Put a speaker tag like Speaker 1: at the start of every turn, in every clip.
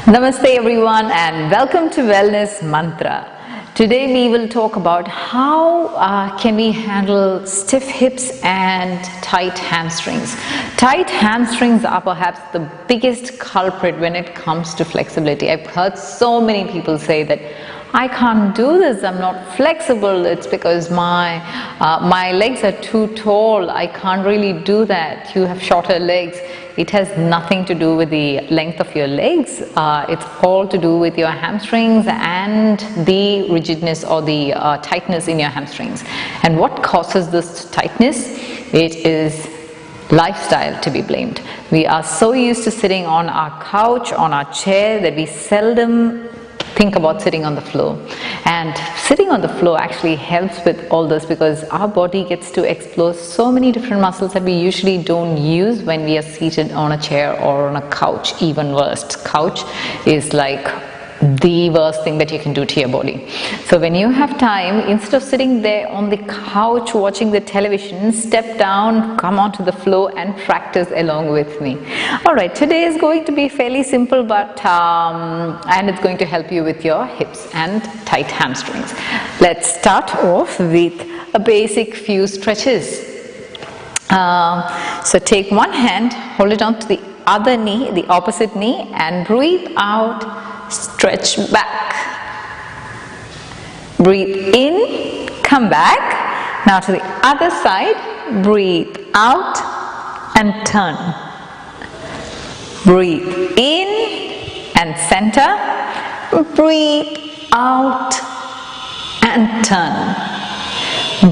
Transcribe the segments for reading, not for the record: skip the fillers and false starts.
Speaker 1: Namaste everyone and welcome to Wellness Mantra. Today we will talk about how can we handle stiff hips and tight hamstrings. Tight hamstrings are perhaps the biggest culprit when it comes to flexibility. I've heard so many people say that I can't do this, I'm not flexible, it's because my legs are too tall, I can't really do that. You have shorter legs. It has nothing to do with the length of your legs, it's all to do with your hamstrings and the rigidness or the tightness in your hamstrings. And what causes this tightness? It is lifestyle to be blamed. We are so used to sitting on our couch, on our chair, that we seldom think about sitting on the floor. And sitting on the floor actually helps with all this because our body gets to explore so many different muscles that we usually don't use when we are seated on a chair or on a couch. Even worse, couch is like the worst thing that you can do to your body. So when you have time, instead of sitting there on the couch watching the television, step down, come onto the floor and practice along with me. Alright, today is going to be fairly simple, but and it's going to help you with your hips and tight hamstrings. Let's start off with a basic few stretches. So take one hand, hold it on to the other knee, the opposite knee, and breathe out. Stretch back. Breathe in, come back. Now to the other side, breathe out and turn. Breathe in and center. Breathe out and turn.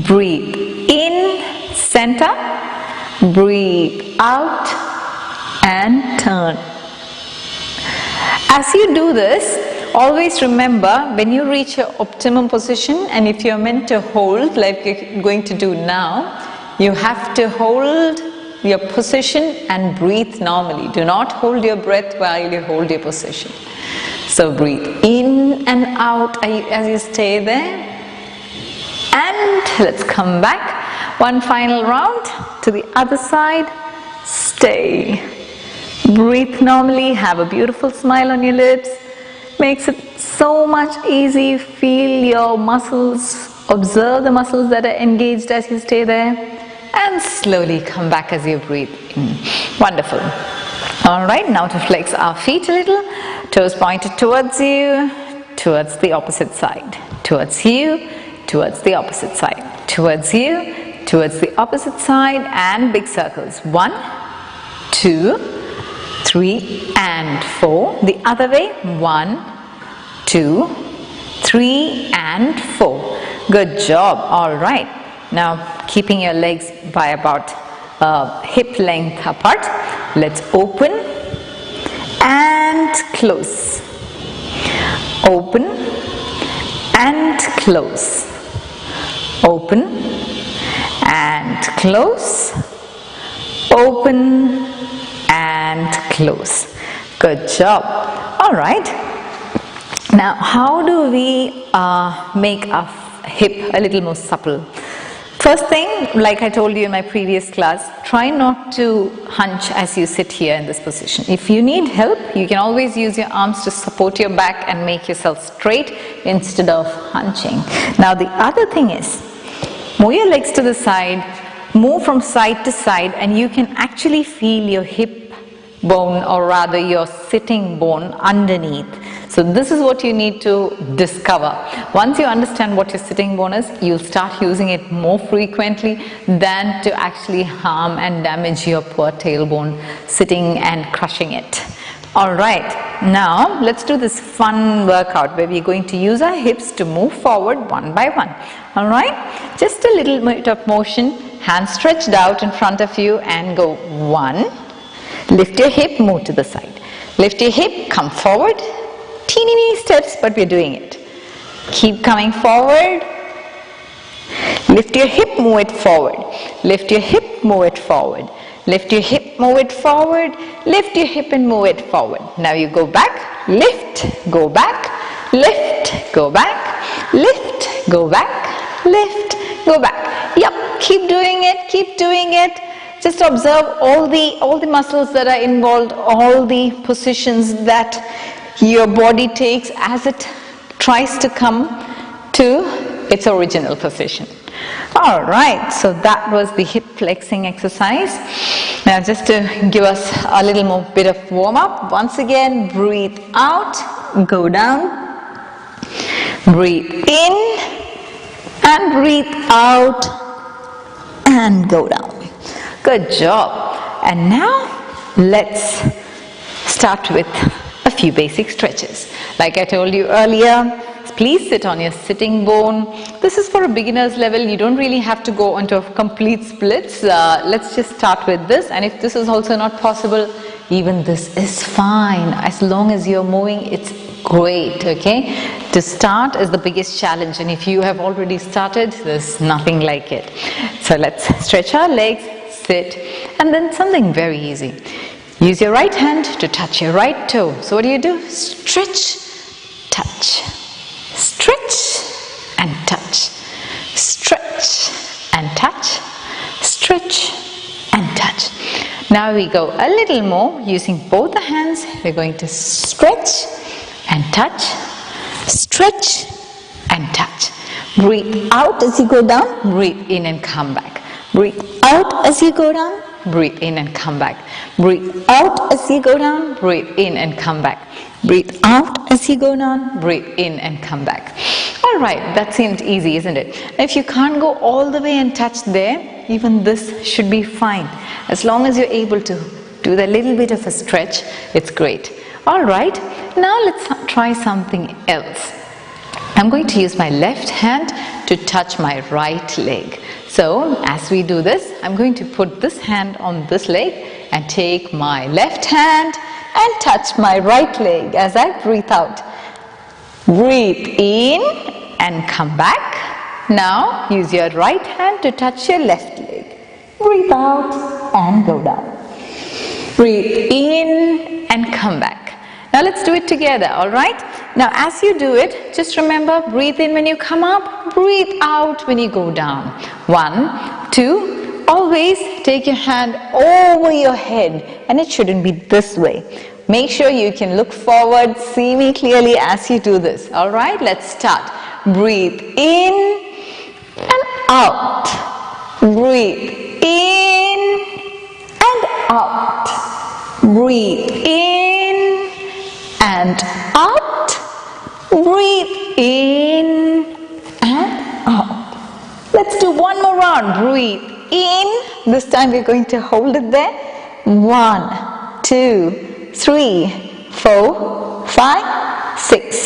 Speaker 1: Breathe in, center. Breathe out and turn. As you do this, always remember when you reach your optimum position, and if you're meant to hold like you're going to do now, you have to hold your position and breathe normally. Do not hold your breath while you hold your position. So breathe in and out as you stay there. And let's come back. One final round to the other side. Stay. Breathe normally, have a beautiful smile on your lips. Makes it so much easy. Feel your muscles, observe the muscles that are engaged as you stay there, and slowly come back as you breathe in. Wonderful. Alright, now to flex our feet a little. Toes pointed towards you, towards the opposite side. Towards you, towards the opposite side. Towards you, towards the opposite side, and big circles. 1, 2, 3 and 4. The other way. 1, 2, 3 and 4. Good job. All right. Now keeping your legs by about hip length apart. Let's open and close. Open and close. Open and close. Open and close. Good job. All right. Now, how do we make our hip a little more supple? First thing, like I told you in my previous class, try not to hunch as you sit here in this position. If you need help, you can always use your arms to support your back and make yourself straight instead of hunching. Now, the other thing is, move your legs to the side, move from side to side, and you can actually feel your hip bone, or rather your sitting bone underneath. So this is what you need to discover. Once you understand what your sitting bone is, you'll start using it more frequently than to actually harm and damage your poor tailbone sitting and crushing it. Alright, now let's do this fun workout where we're going to use our hips to move forward one by one. Alright, just a little bit of motion, hands stretched out in front of you, and go 1. Lift your hip, move to the side. Lift your hip, come forward. Teeny steps, but we're doing it. Keep coming forward. Lift your hip, move it forward. Lift your hip, move it forward. Lift your hip, move it forward. Lift your hip and move it forward. Now you go back, lift, go back, lift, go back, lift, go back, lift, go back. Yep, keep doing it, keep doing it. Just observe all the muscles that are involved, all the positions that your body takes as it tries to come to its original position. All right, so that was the hip flexing exercise. Now just to give us a little more bit of warm up, once again, breathe out, go down, breathe in, and breathe out, and go down. Good job. And now let's start with a few basic stretches. Like I told you earlier, please sit on your sitting bone. This is for a beginner's level. You don't really have to go into complete splits. Let's just start with this. And if this is also not possible, even this is fine. As long as you're moving, it's great, okay? To start is the biggest challenge. And if you have already started, there's nothing like it. So let's stretch our legs, sit, and then something very easy. Use your right hand to touch your right toe. So what do? Stretch, touch. Stretch and touch, stretch and touch, stretch and touch. Now we go a little more using both the hands. We're going to stretch and touch, stretch and touch. Breathe out as you go down, breathe in and come back. Breathe out as you go down, breathe in and come back. Breathe out as you go down, breathe in and come back. Breathe out as you go down, breathe in and come back. All right, that seemed easy, isn't it? If you can't go all the way and touch there, even this should be fine. As long as you're able to do the little bit of a stretch, it's great. All right, now let's try something else. I'm going to use my left hand to touch my right leg. So as we do this, I'm going to put this hand on this leg and take my left hand and touch my right leg as I breathe out. Breathe in and come back. Now use your right hand to touch your left leg. Breathe out and go down. Breathe in and come back. Now let's do it together, all right? Now as you do it, just remember, breathe in when you come up, breathe out when you go down. 1, 2, always take your hand over your head, and it shouldn't be this way. Make sure you can look forward, see me clearly as you do this. All right, let's start. Breathe in and out. Breathe in and out. Breathe in and out. Breathe in and out. Let's do one more round. Breathe in. This time we're going to hold it there. 1, 2, 3, 4, 5, 6,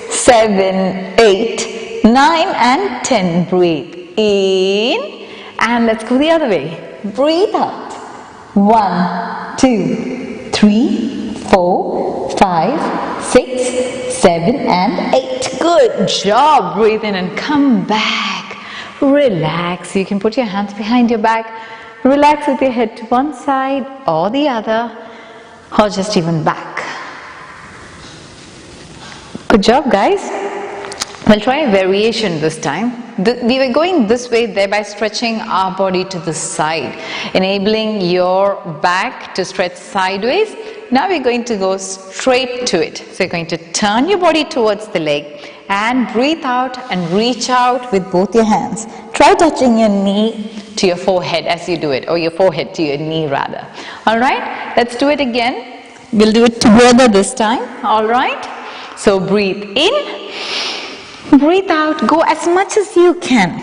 Speaker 1: 7, 8, 9 and 10. Breathe in and let's go the other way. Breathe out. 1, 2, 3, 4, 5, 6, 7 and 8. Good job. Breathe in and come back. Relax. You can put your hands behind your back. Relax with your head to one side or the other, or just even back. Good job, guys. We'll try a variation this time. We were going this way, thereby stretching our body to the side, enabling your back to stretch sideways. Now we're going to go straight to it. So you're going to turn your body towards the leg and breathe out and reach out with both your hands. Try touching your knee to your forehead as you do it, or your forehead to your knee rather. All right, let's do it again. We'll do it together this time. All right, so breathe in, breathe out, go as much as you can.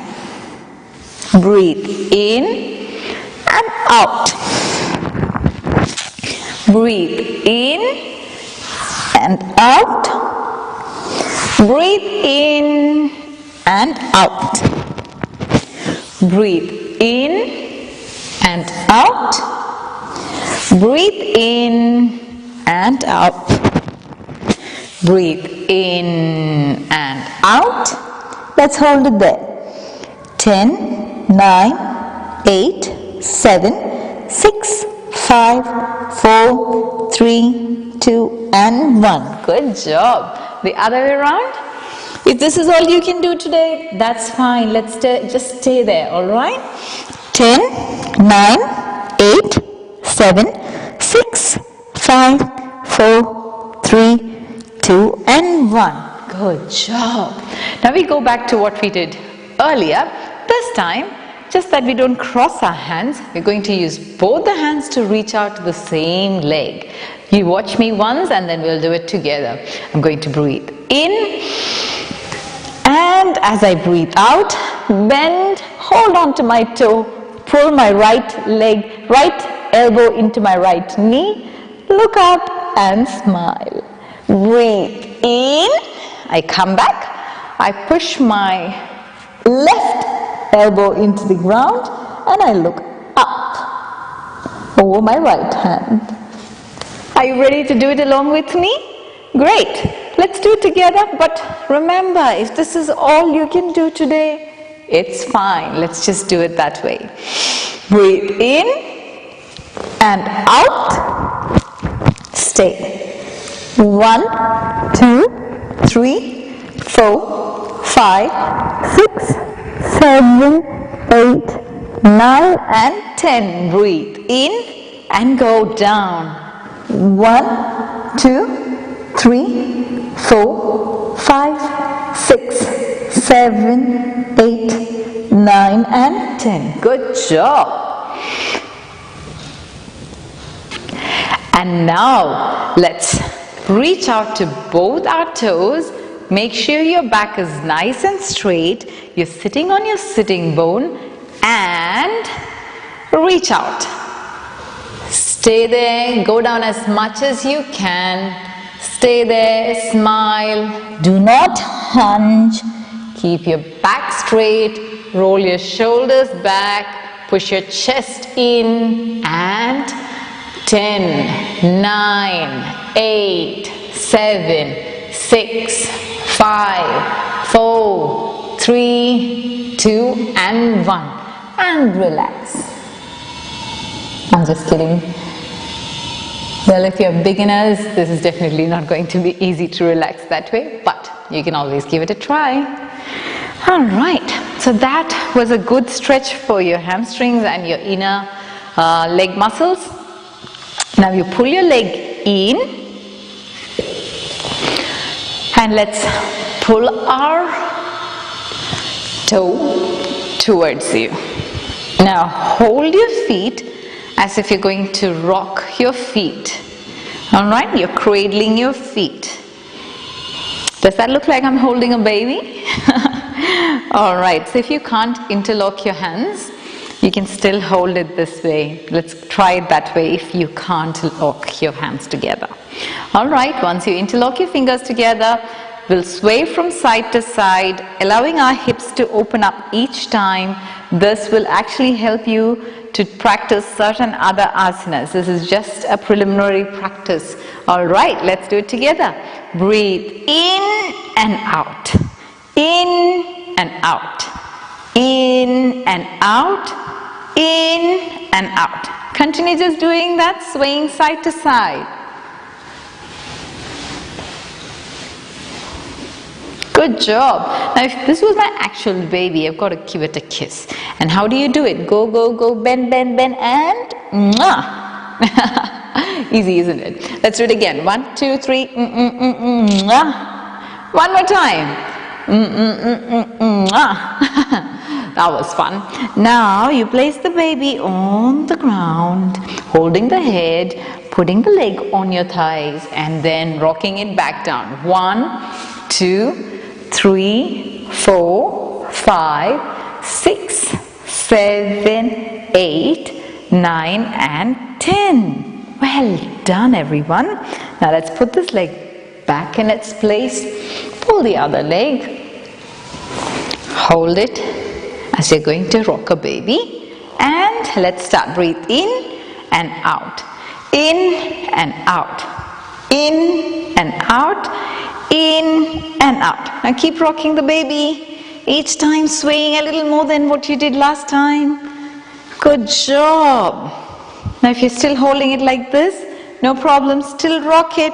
Speaker 1: Breathe in and out. Breathe in and out. Breathe in and out. Breathe in and out. Breathe in and out. Breathe in and out. Let's hold it there. 10, 9, 8, 7, 6, 5, 4, 3, 2 and 1. Good job. The other way around. If this is all you can do today, that's fine. Let's just stay there, all right? 10, 9, 8, 7, 6, 5, 4, 3, 2, and 1. Good job. Now we go back to what we did earlier. This time, just that we don't cross our hands, we're going to use both the hands to reach out to the same leg. You watch me once and then we'll do it together. I'm going to breathe in, and as I breathe out, bend, hold on to my toe, pull my right leg, right elbow into my right knee, look up and smile. Breathe in, I come back, I push my left elbow into the ground and I look up over my right hand. Are you ready to do it along with me? Great. Let's do it together, but remember, if this is all you can do today, it's fine. Let's just do it that way. Breathe in and out. Stay. 1, 2, 3, 4, 5, 6, 7, 8, 9, and 10. Breathe in and go down. 1, 2, 3, 4, 5, 6, 7, 8, 9, and 10. Good job. And now let's reach out to both our toes. Make sure your back is nice and straight. You're sitting on your sitting bone and reach out. Stay there, go down as much as you can. Stay there, smile. Do not hunch. Keep your back straight. Roll your shoulders back. Push your chest in. And 10, 9, 8, 7, 6, 5, 4, 3, 2, and 1. And relax. I'm just kidding. Well, if you're beginners, this is definitely not going to be easy to relax that way, but you can always give it a try. All right, so that was a good stretch for your hamstrings and your inner leg muscles. Now you pull your leg in, and let's pull our toe towards you. Now hold your feet as if you're going to rock your feet. All right, you're cradling your feet. Does that look like I'm holding a baby? All right, so if you can't interlock your hands, you can still hold it this way. Let's try it that way if you can't lock your hands together. All right, once you interlock your fingers together, we'll sway from side to side, allowing our hips to open up each time. This will actually help you to practice certain other asanas. This is just a preliminary practice. All right, let's do it together. Breathe in and out. In and out. In and out. In and out. Continue just doing that, swaying side to side. Good job. Now, if this was my actual baby, I've got to give it a kiss. And how do you do it? Go, go, go, bend, bend, bend, and mwah. Easy, isn't it? Let's do it again. 1, 2, 3. Mwah. One more time. Mwah. That was fun. Now you place the baby on the ground, holding the head, putting the leg on your thighs, and then rocking it back down. 1, 2, 3, 4, 5, 6, 7, 8, 9, and 10. Well done, everyone. Now let's put this leg back in its place. Pull the other leg. Hold it as you're going to rock a baby. And let's start. Breathe in and out. In and out. In and out. In and out. Now keep rocking the baby. Each time swaying a little more than what you did last time. Good job. Now if you're still holding it like this, no problem. Still rock it.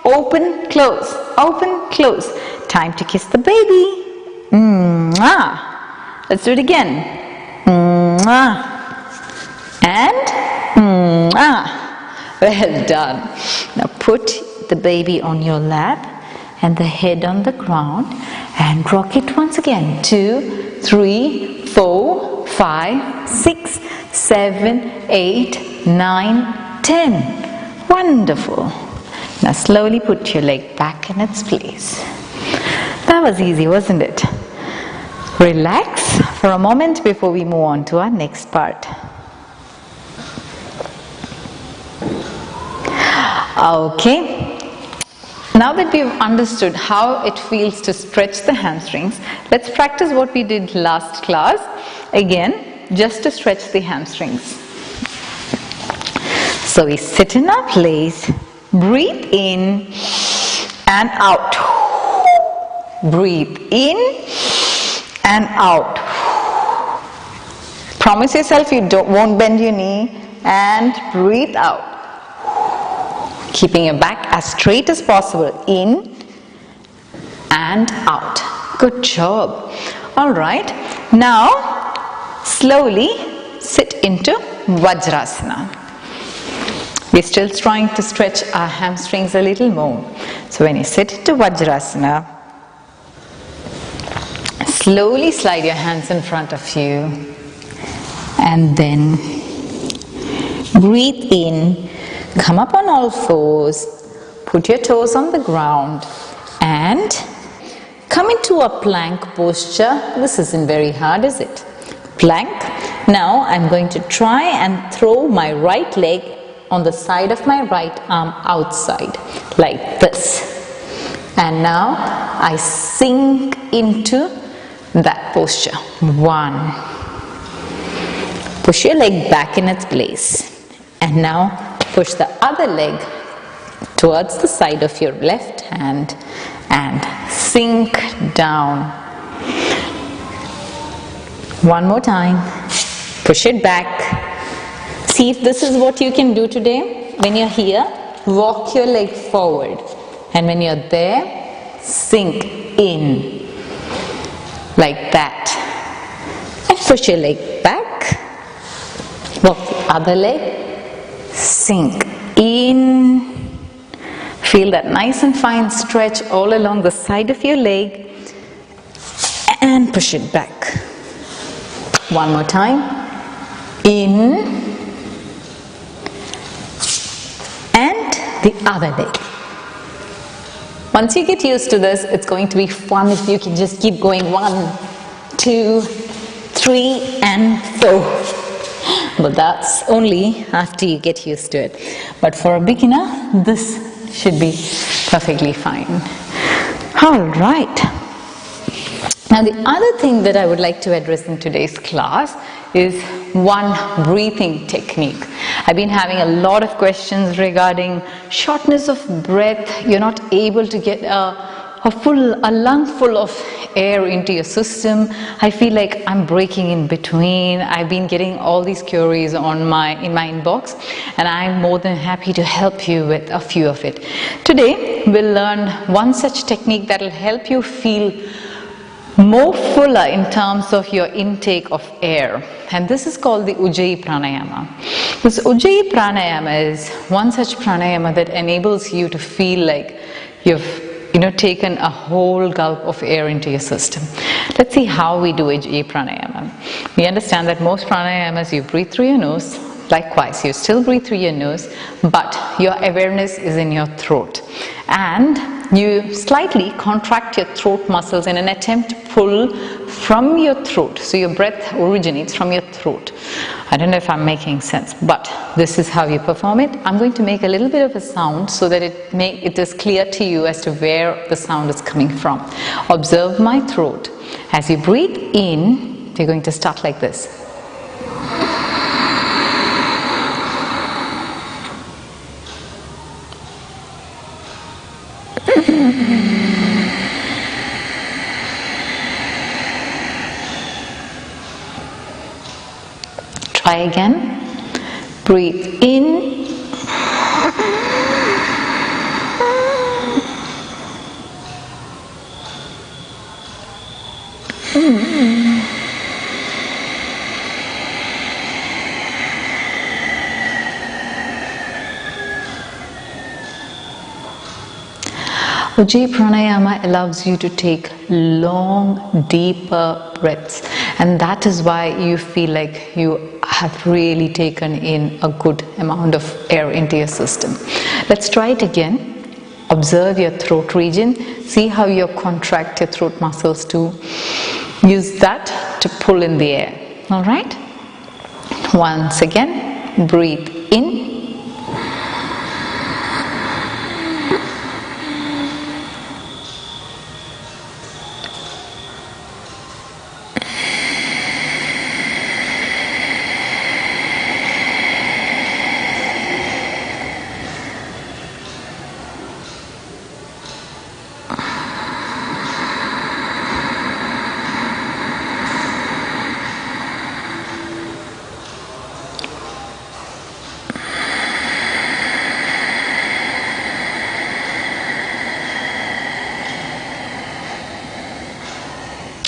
Speaker 1: Open, close. Open, close. Time to kiss the baby. Mwah. Let's do it again. Mwah. And mwah. Well done. Now put the baby on your lap and the head on the ground, and rock it once again. 2, 3, 4, 5, 6, 7, 8, 9, 10. Wonderful. Now slowly put your leg back in its place. That was easy, wasn't it? Relax for a moment before we move on to our next part. Okay, now that we've understood how it feels to stretch the hamstrings, let's practice what we did last class again, just to stretch the hamstrings. So we sit in our place, breathe in and out, breathe in and out. Promise yourself you won't bend your knee, and breathe out. Keeping your back as straight as possible, in and out. Good job. Alright, now slowly sit into Vajrasana. We're still trying to stretch our hamstrings a little more. So when you sit into Vajrasana, slowly slide your hands in front of you and then breathe in. Come up on all fours, put your toes on the ground and come into a plank posture. This isn't very hard, is it? Plank. Now I'm going to try and throw my right leg on the side of my right arm outside, like this. And now I sink into that posture. 1. Push your leg back in its place. And now push the other leg towards the side of your left hand and sink down. One more time. Push it back. See if this is what you can do today. When you're here, walk your leg forward. And when you're there, sink in. Like that. And push your leg back. Walk the other leg. Sink in. Feel that nice and fine stretch all along the side of your leg and push it back. One more time. In and the other leg. Once you get used to this, it's going to be fun if you can just keep going. 1, 2, 3 and 4. But that's only after you get used to it. But for a beginner, this should be perfectly fine. Alright. Now the other thing that I would like to address in today's class is one breathing technique. I've been having a lot of questions regarding shortness of breath. You're not able to get a lung full of air into your system. I feel like I'm breaking in between. I've been getting all these queries in my inbox, and I'm more than happy to help you with a few of it. Today we'll learn one such technique that will help you feel more fuller in terms of your intake of air, and this is called the Ujjayi Pranayama. This Ujjayi Pranayama is one such pranayama that enables you to feel like you've taken a whole gulp of air into your system. Let's see how we do Ujjayi Pranayama. We understand that most pranayamas you breathe through your nose. Likewise, you still breathe through your nose, but your awareness is in your throat. And you slightly contract your throat muscles in an attempt to pull from your throat. So your breath originates from your throat. I don't know if I'm making sense, but this is how you perform it. I'm going to make a little bit of a sound so that it is clear to you as to where the sound is coming from. Observe my throat. As you breathe in, you're going to start like this. Try again. Breathe in. Ujjayi pranayama allows you to take long, deeper breaths, and that is why you feel like you have really taken in a good amount of air into your system. Let's try it again. Observe your throat region. See how you contract your throat muscles to use that to pull in the air. All right? Once again, breathe in.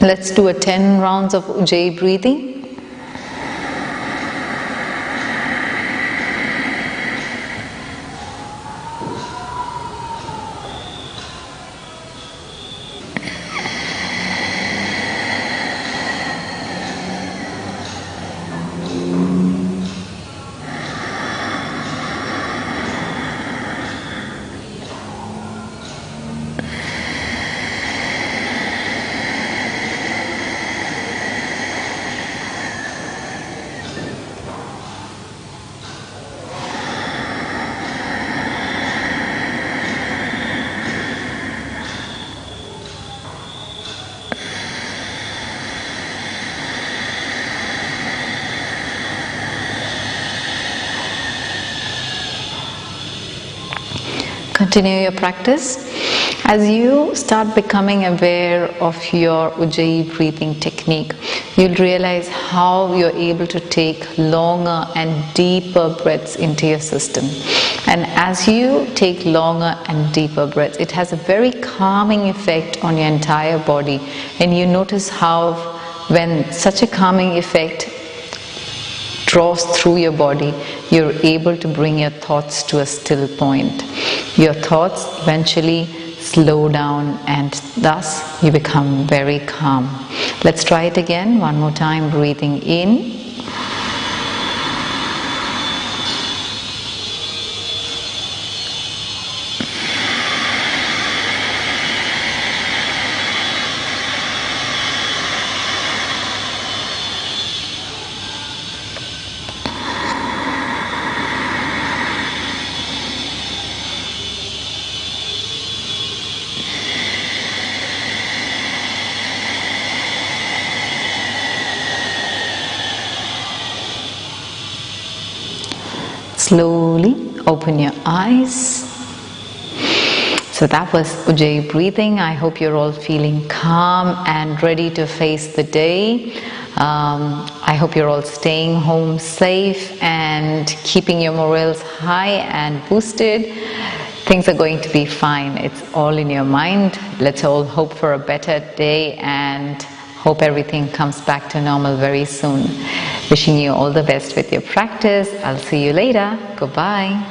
Speaker 1: Let's do a 10 rounds of Ujjayi breathing. Continue your practice. As you start becoming aware of your Ujjayi breathing technique, you'll realize how you're able to take longer and deeper breaths into your system. And as you take longer and deeper breaths, it has a very calming effect on your entire body. And you notice how when such a calming effect draws through your body, you're able to bring your thoughts to a still point. Your thoughts eventually slow down and thus you become very calm. Let's try it again, one more time, breathing in. Slowly open your eyes. So that was Ujjayi breathing. I hope you're all feeling calm and ready to face the day. I hope you're all staying home safe and keeping your morals high and boosted. Things are going to be fine. It's all in your mind. Let's all hope for a better day and hope everything comes back to normal very soon. Wishing you all the best with your practice. I'll see you later. Goodbye.